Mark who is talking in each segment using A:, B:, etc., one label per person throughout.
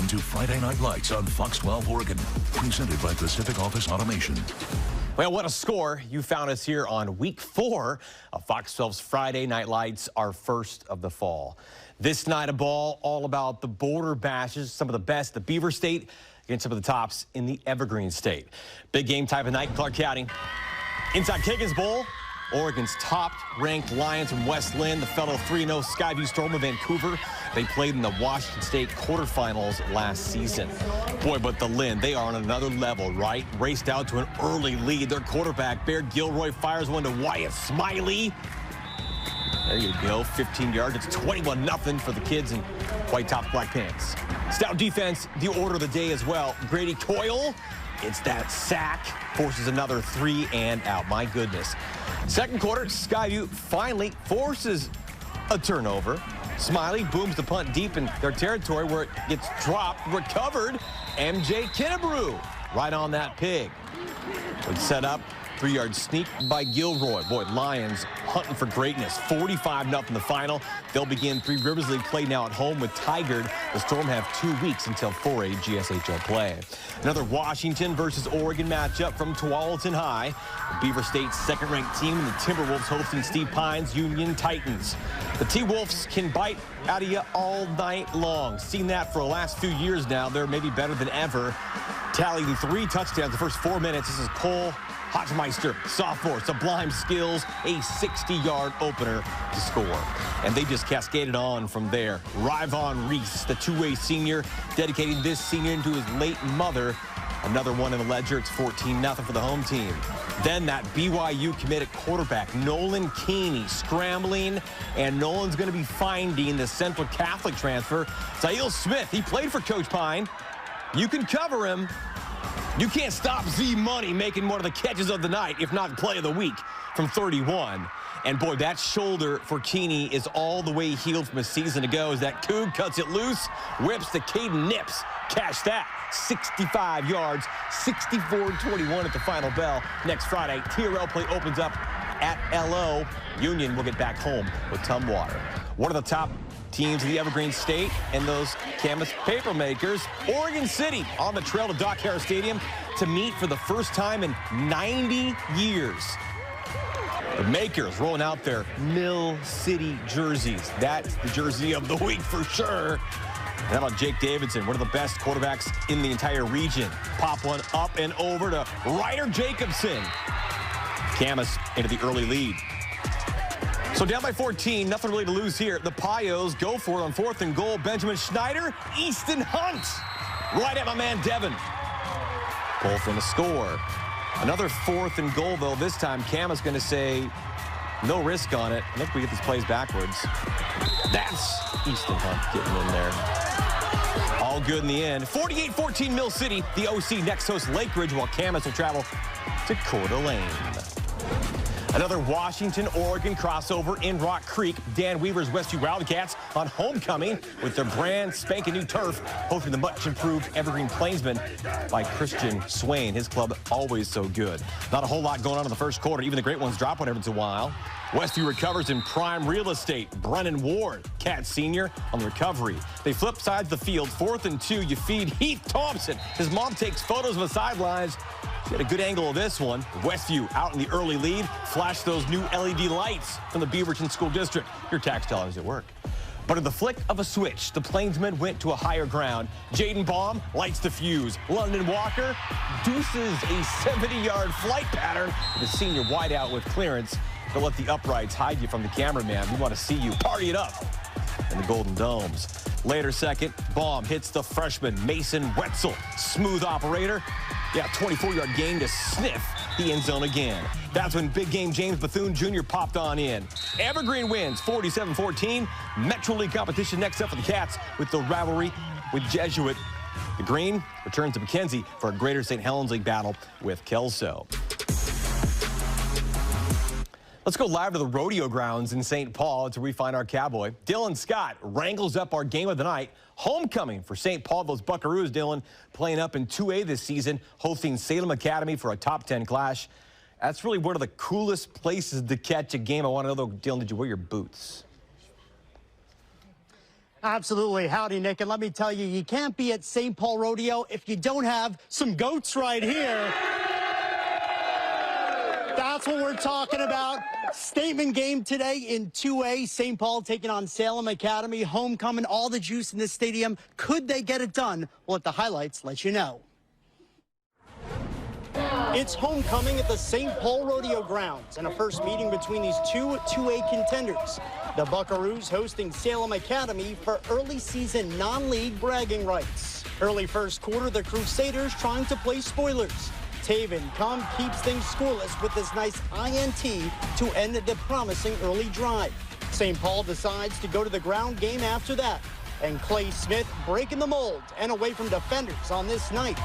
A: Welcome to Friday Night Lights on Fox 12 Oregon, presented by Pacific Office Automation.
B: Well, what a score. You found us here on week 4 of Fox 12's Friday Night Lights, our first of the fall. This night of ball, all about the border bashes, some of the best, the Beaver State against some of the tops in the Evergreen State. Big game type of night in Clark County. Inside Kiggins Bowl, Oregon's top-ranked Lions from West Linn, the fellow 3-0 Skyview Storm of Vancouver. They played in the Washington State quarterfinals last season. Boy, but the Linn, they are on another level, right? Raced out to an early lead. Their quarterback, Bear Gilroy, fires one to Wyatt Smiley. There you go, 15 yards. It's 21-0 for the kids in white top, black pants. Stout defense, the order of the day as well. Grady Coyle, it's that sack, forces another 3 and out. My goodness. Second quarter, Skyview finally forces a turnover. Smiley booms the punt deep in their territory where it gets dropped, recovered. MJ Kinnebrew right on that pig. Would set up, 3-yard sneak by Gilroy. Boy, Lions hunting for greatness. 45-0 the final. They'll begin Three Rivers League play now at home with Tigard. The Storm have 2 weeks until 4A GSHL play. Another Washington versus Oregon matchup from Tualatin High. The Beaver State second-ranked team and the Timberwolves hosting Steve Pine's Union Titans. The T-Wolves can bite out of you all night long. Seen that for the last few years now. They're maybe better than ever. Tallying 3 touchdowns the first 4 minutes. This is Cole Hotmeister, sophomore, sublime skills, a 60-yard opener to score. And they just cascaded on from there. Ryvon Reese, the two-way senior, dedicating this senior to his late mother. Another one in the ledger. It's 14-0 for the home team. Then that BYU committed quarterback, Nolan Keeney, scrambling, and Nolan's going to be finding the Central Catholic transfer, Zahil Smith. He played for Coach Pine. You can cover him. You can't stop Z Money making one of the catches of the night, if not play of the week, from 31. And boy, that shoulder for Keeney is all the way healed from a season ago as that Coug cuts it loose, whips to Caden Nips. Cash that. 65 yards, 64-21 at the final bell. Next Friday, TRL play opens up at LO. Union will get back home with Tumwater. One of the top teams of the Evergreen State and those Camas paper makers, Oregon City, on the trail to Doc Harris Stadium to meet for the first time in 90 years. The makers rolling out their Mill City jerseys. That's the jersey of the week for sure. And how about Jake Davidson, one of the best quarterbacks in the entire region. Pop one up and over to Ryder Jacobson. Camas into the early lead. So down by 14, nothing really to lose here. The Pios go for it on 4th and goal. Benjamin Schneider, Easton Hunt. Right at my man Devin. Both in a score. Another 4th and goal, though. This time, Camas going to say no risk on it. I think we get these plays backwards. That's Easton Hunt getting in there. All good in the end. 48-14 Mill City. The OC next hosts Lakeridge, while Camas will travel to Coeur d'Alene. Another Washington-Oregon crossover in Rock Creek. Dan Weaver's Westview Wildcats on homecoming with their brand spanking new turf, hosting the much-improved Evergreen Plainsmen by Christian Swain. His club always so good. Not a whole lot going on in the first quarter. Even the great ones drop one every once in a while. Westview recovers in prime real estate. Brennan Ward, Cat Senior, on the recovery. They flip sides of the field. 4th and 2. You feed Heath Thompson. His mom takes photos of the sidelines. She had a good angle of this one. Westview out in the early lead. Flash those new LED lights from the Beaverton School District. Your tax dollars at work. But at the flick of a switch, the Plainsmen went to a higher ground. Jaden Baum lights the fuse. London Walker deuces a 70-yard flight pattern. The senior wideout with clearance. Don't let the uprights hide you from the cameraman. We want to see you party it up in the Golden Domes. Later second, Baum hits the freshman Mason Wetzel. Smooth operator. Yeah, 24-yard gain to sniff the end zone again. That's when big game James Bethune Jr. popped on in. Evergreen wins 47-14. Metro League competition next up for the Cats with the rivalry with Jesuit. The Green returns to McKenzie for a Greater St. Helens League battle with Kelso. Let's go live to the rodeo grounds in St. Paul to find our cowboy. Dylan Scott wrangles up our game of the night. Homecoming for St. Paul. Those Buckaroos, Dylan, playing up in 2A this season, hosting Salem Academy for a top 10 clash. That's really one of the coolest places to catch a game. I want to know, though, Dylan, did you wear your boots?
C: Absolutely. Howdy, Nick. And let me tell you, you can't be at St. Paul Rodeo if you don't have some goats right here. That's what we're talking about. Statement game today in 2A. St. Paul taking on Salem Academy. Homecoming, all the juice in this stadium. Could they get it done? We'll let the highlights let you know. It's homecoming at the St. Paul Rodeo Grounds and a first meeting between these two 2A contenders. The Buckaroos hosting Salem Academy for early season non-league bragging rights. Early first quarter, the Crusaders trying to play spoilers. Taven Cum keeps things scoreless with this nice INT to end the promising early drive. St. Paul decides to go to the ground game after that. And Clay Smith breaking the mold and away from defenders on this night.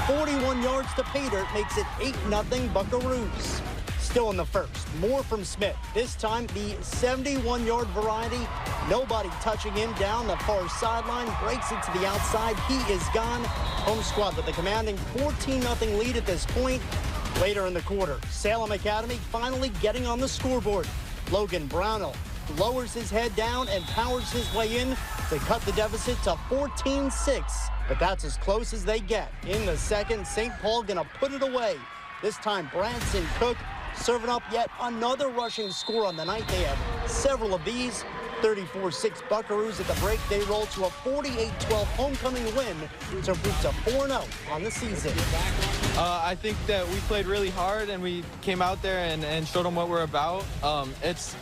C: 41 yards to pay dirt makes it 8-0 Buckaroos. Still in the first, more from Smith. This time the 71-yard variety. Nobody touching him down the far sideline. Breaks it to the outside. He is gone. Home squad with the commanding 14-0 lead at this point. Later in the quarter, Salem Academy finally getting on the scoreboard. Logan Brownell lowers his head down and powers his way in to cut the deficit to 14-6. But that's as close as they get. In the second, St. Paul gonna put it away. This time, Branson Cook serving up yet another rushing score on the night. They have several of these. 34-6 Buckaroos at the break. They roll to a 48-12 homecoming win to improve to 4-0 on the season.
D: I think that we played really hard and we came out there and showed them what we're about.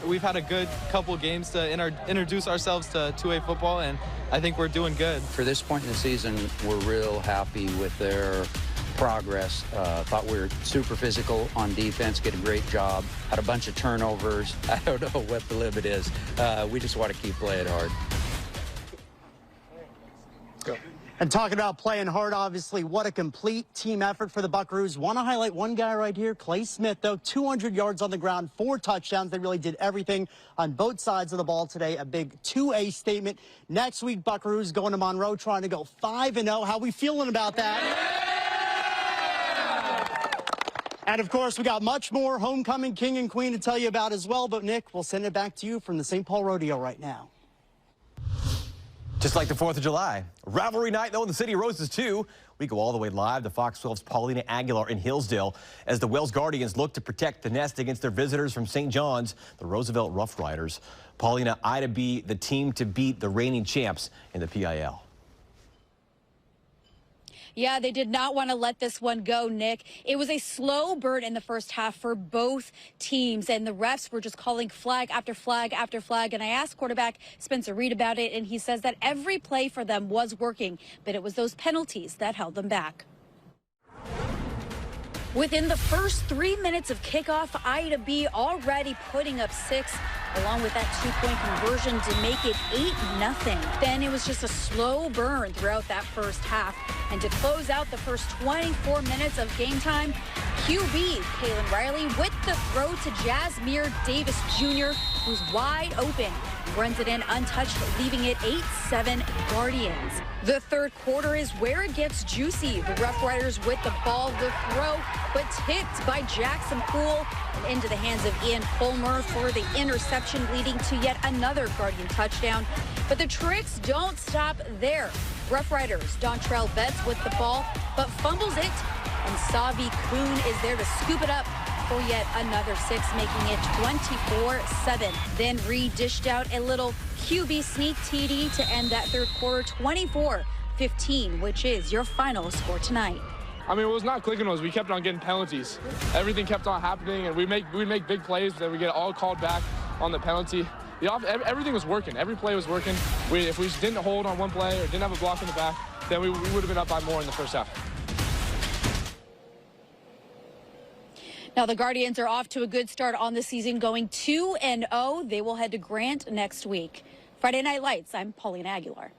D: We've had a good couple games to introduce ourselves to 2A football, and I think we're doing good.
E: For this point in the season, we're real happy with their progress. Thought we were super physical on defense, did a great job, had a bunch of turnovers. I don't know what the limit is. We just want to keep playing hard.
C: Go. And talking about playing hard, obviously, what a complete team effort for the Buckaroos. Want to highlight one guy right here, Clay Smith, though, 200 yards on the ground, 4 touchdowns. They really did everything on both sides of the ball today. A big 2A statement. Next week, Buckaroos going to Monroe, trying to go 5-0. How we feeling about that? And, of course, we got much more homecoming king and queen to tell you about as well. But, Nick, we'll send it back to you from the St. Paul Rodeo right now.
B: Just like the 4th of July. Rivalry night, though, in the City of Roses, too. We go all the way live to Fox 12's Paulina Aguilar in Hillsdale as the Wells Guardians look to protect the nest against their visitors from St. John's, the Roosevelt Rough Riders. Paulina eyed to be the team to beat the reigning champs in the PIL.
F: Yeah, they did not want to let this one go, Nick. It was a slow burn in the first half for both teams, and the refs were just calling flag after flag after flag. And I asked quarterback Spencer Reed about it, and he says that every play for them was working, but it was those penalties that held them back. Within the first 3 minutes of kickoff, Ida B already putting up 6, along with that 2-point conversion to make it 8-0. Then it was just a slow burn throughout that first half. And to close out the first 24 minutes of game time, QB Kaylin Riley with the throw to Jasmine Davis Jr., who's wide open. Runs it in untouched, leaving it 8-7 Guardians. The third quarter is where it gets juicy. The Rough Riders with the ball, the throw, but tipped by Jackson Poole and into the hands of Ian Fulmer for the interception, leading to yet another Guardian touchdown. But the tricks don't stop there. Rough Riders, Dontrell Betts with the ball, but fumbles it, and Savi Kuhn is there to scoop it up for yet another 6, making it 24-7. Then Reed dished out a little QB sneak TD to end that third quarter, 24-15, which is your final score tonight.
G: I mean, what was not clicking was we kept on getting penalties. Everything kept on happening, and we make big plays, then we get all called back on the penalty. Everything was working. Every play was working. If we didn't hold on one play or didn't have a block in the back, then we would have been up by more in the first half.
F: Now, the Guardians are off to a good start on the season, going 2-0. They will head to Grant next week. Friday Night Lights, I'm Paulina Aguilar.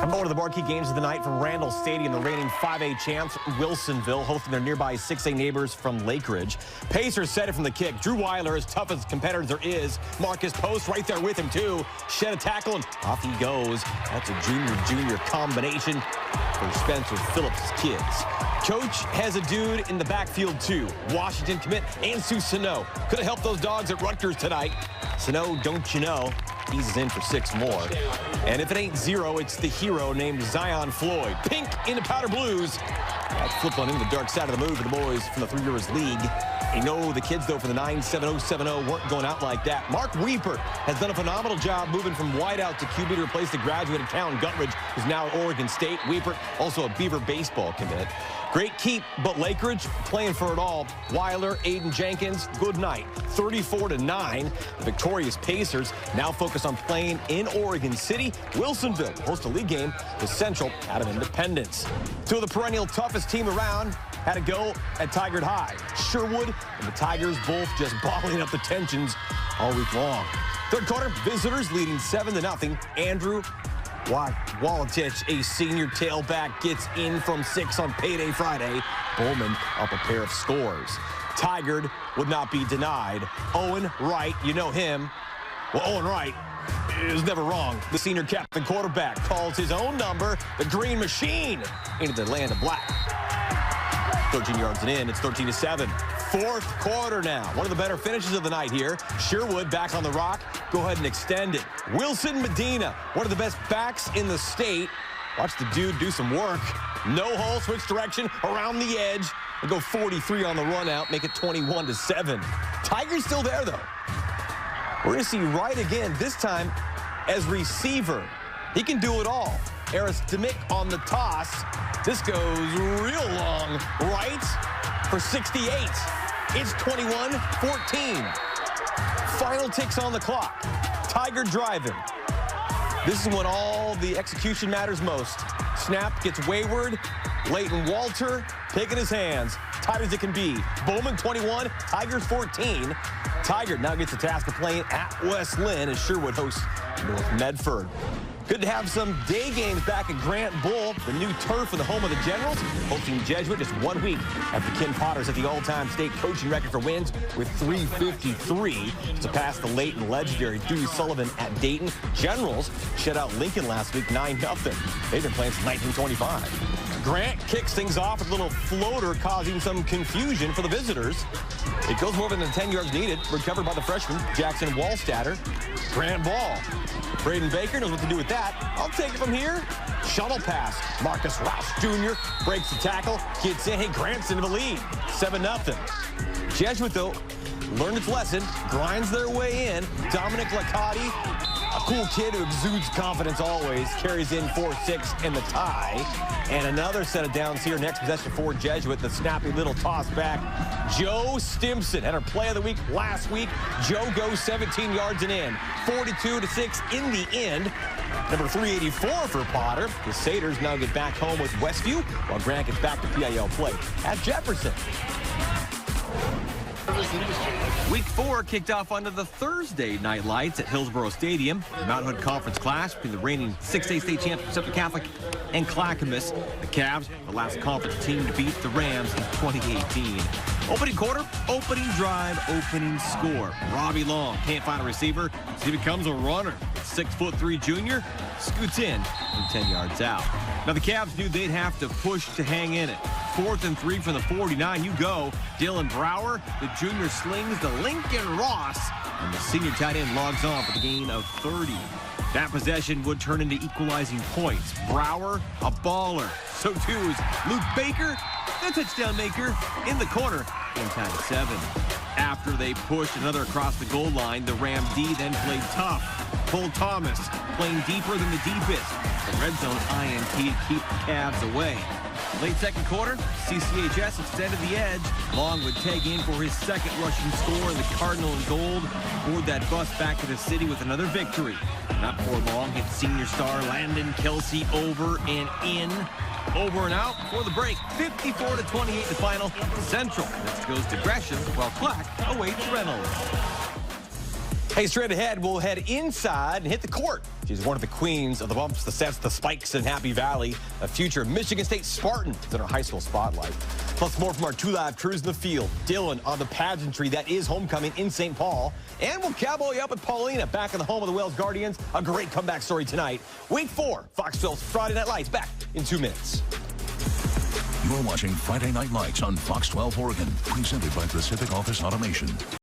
B: I'm going to the marquee games of the night from Randall Stadium. The reigning 5A champs, Wilsonville, hosting their nearby 6A neighbors from Lakeridge. Pacers set it from the kick. Drew Weiler, as tough as competitor there is. Marcus Post right there with him, too. Shed a tackle, and off he goes. That's a junior combination for Spencer Phillips' kids. Coach has a dude in the backfield, too. Washington commit Ansu Sano. Could have helped those dogs at Rutgers tonight. Sano, don't you know, eases in for 6 more. And if it ain't 0, it's the hero named Zion Floyd. Pink into powder blues. That flip on into the dark side of the move for the boys from the 3 Rivers League. You know the kids, though, for the 97070 weren't going out like that. Mark Weeper has done a phenomenal job moving from wideout to QB to replace the graduate of town, Guttridge, who's now at Oregon State. Weeper, also a Beaver baseball commit. Great keep, but Lakeridge playing for it all. Weiler, Aiden Jenkins, good night. 34-9. The victorious Pacers now focus on playing in Oregon City. Wilsonville host a league game with Central out of Independence. 2 of the perennial toughest team around had to go at Tigard High. Sherwood and the Tigers both just bottling up the tensions all week long. Third quarter, visitors leading 7-0. Andrew Walatich, a senior tailback, gets in from 6 on payday Friday. Bowman up a pair of scores. Tigard would not be denied. Owen Wright, you know him. Well, Owen Wright is never wrong. The senior captain quarterback calls his own number, the Green Machine, into the land of black. 13 yards and in, it's 13-7. Fourth quarter now. One of the better finishes of the night here. Sherwood back on the rock. Go ahead and extend it. Wilson Medina, one of the best backs in the state. Watch the dude do some work. No hole, switch direction, around the edge, and go 43 on the run out, make it 21-7. Tigers still there, though. We're going to see Wright again, this time as receiver. He can do it all. Eris Demick on the toss. This goes real long. Right for 68. It's 21-14. Final ticks on the clock. Tiger driving. This is when all the execution matters most. Snap gets wayward. Leighton Walter taking his hands. Tight as it can be. Bowman 21, Tigers 14. Tiger now gets the task of playing at West Linn as Sherwood hosts North Medford. Good to have some day games back at Grant Bull, the new turf in the home of the Generals, hosting Jesuit just 1 week after Ken Potter set the all-time state coaching record for wins with 353 to pass the late and legendary Dewey Sullivan at Dayton. Generals shut out Lincoln last week 9-0. They've been playing since 1925. Grant kicks things off with a little floater causing some confusion for the visitors. It goes more than the 10 yards needed, recovered by the freshman Jackson Wallstatter. Grant ball. Braden Baker knows what to do with that. I'll take it from here. Shuttle pass. Marcus Rouse Jr. breaks the tackle, gets in. Hey, Grant's into the lead. 7-0. Jesuit, though, learned its lesson, grinds their way in. Dominic Lacotti, a cool kid who exudes confidence always, carries in 4-6 in the tie. And another set of downs here. Next possession for Jesuit, the snappy little toss back. Joe Stimson had her play of the week last week. Joe goes 17 yards and in. 42-6 in the end. Number 384 for Potter. The Satyrs now get back home with Westview, while Grant gets back to PIL play at Jefferson. Week 4 kicked off under the Thursday night lights at Hillsborough Stadium. The Mount Hood Conference clash between the reigning 6A state champions Central Catholic and Clackamas. The Cavs, the last conference team to beat the Rams in 2018. Opening quarter, opening drive, opening score. Robbie Long can't find a receiver, so he becomes a runner. 6'3" junior scoots in from 10 yards out. Now the Cavs knew they'd have to push to hang in it. 4th and 3 from the 49. You go. Dylan Brower, the junior, slings to Lincoln Ross, and the senior tight end logs on for the gain of 30. That possession would turn into equalizing points. Brower, a baller. So too is Luke Baker, the touchdown maker, in the corner. Game time at 7. After they pushed another across the goal line, the Ram D then played tough. Cole Thomas playing deeper than the deepest. The red zone INT to keep the Cavs away. Late second quarter, CCHS extended the edge. Long would tag in for his second rushing score, and the Cardinal and Gold board that bus back to the city with another victory. Not before Long hit senior star Landon Kelsey over and in. Over and out for the break. 54-28 the final. Central next goes to Gresham, while Clack awaits Reynolds. Hey, straight ahead, we'll head inside and hit the court. She's one of the queens of the bumps, the sets, the spikes in Happy Valley. A future Michigan State Spartan is in our high school spotlight. Plus more from our 2 live crews in the field. Dylan on the pageantry that is homecoming in St. Paul. And we'll cowboy you up with Paulina back in the home of the Wales Guardians. A great comeback story tonight. Week 4, Fox 12's Friday Night Lights, back in 2 minutes.
A: You're watching Friday Night Lights on Fox 12 Oregon, presented by Pacific Office Automation.